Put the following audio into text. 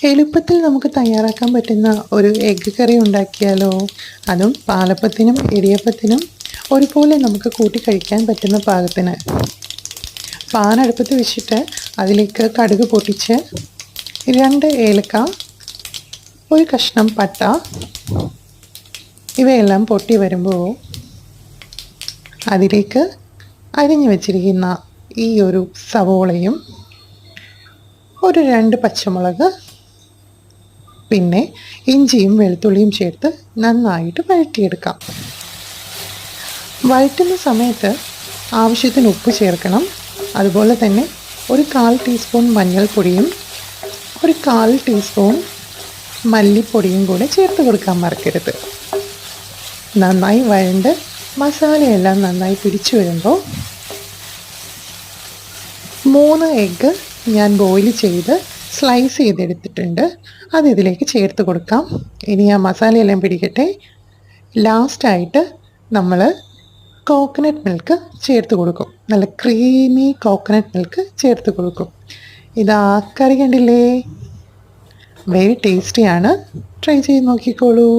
എളുപ്പത്തിൽ നമുക്ക് തയ്യാറാക്കാൻ പറ്റുന്ന ഒരു എഗ്ഗ് കറി ഉണ്ടാക്കിയാലോ? അതും പാലപ്പത്തിനും ഇടിയപ്പത്തിനും ഒരുപോലെ നമുക്ക് കൂട്ടി കഴിക്കാൻ പറ്റുന്ന പാകത്തിന്. പാൻ അടുപ്പത്ത് വെച്ചിട്ട് അതിലേക്ക് കടുക് പൊട്ടിച്ച് 2 ഏലക്ക, ഒരു കഷ്ണം പട്ട ഇവയെല്ലാം പൊട്ടി വരുമ്പോൾ അതിലേക്ക് അരിഞ്ഞു വച്ചിരിക്കുന്ന ഈ ഒരു സവോളയും ഒരു 2 പച്ചമുളക് പിന്നെ ഇഞ്ചിയും വെളുത്തുള്ളിയും ചേർത്ത് നന്നായിട്ട് വഴറ്റിയെടുക്കാം. വഴറ്റുന്ന സമയത്ത് ആവശ്യത്തിന് ഉപ്പ് ചേർക്കണം. അതുപോലെ തന്നെ ഒരു 1/4 ടീസ്പൂൺ മഞ്ഞൾപ്പൊടിയും ഒരു 1/4 ടീസ്പൂൺ മല്ലിപ്പൊടിയും കൂടെ ചേർത്ത് കൊടുക്കാൻ മറക്കരുത്. നന്നായി വഴണ്ട് മസാലയെല്ലാം നന്നായി പിടിച്ചു വരുമ്പോൾ 3 എഗ്ഗ് ഞാൻ ബോയിൽ ചെയ്ത് സ്ലൈസ് ചെയ്തെടുത്തിട്ടുണ്ട്. അത് ഇതിലേക്ക് ചേർത്ത് കൊടുക്കാം. ഇനി ആ മസാലയെല്ലാം പിടിക്കട്ടെ. ലാസ്റ്റായിട്ട് നമ്മൾ കോക്കനട്ട് മിൽക്ക് ചേർത്ത് കൊടുക്കും. നല്ല ക്രീമി കോക്കനട്ട് മിൽക്ക് ചേർത്ത് കൊടുക്കും. ഇതാ കറി കണ്ടില്ലേ? വെരി ടേസ്റ്റിയാണ്. ട്രൈ ചെയ്ത് നോക്കിക്കോളൂ.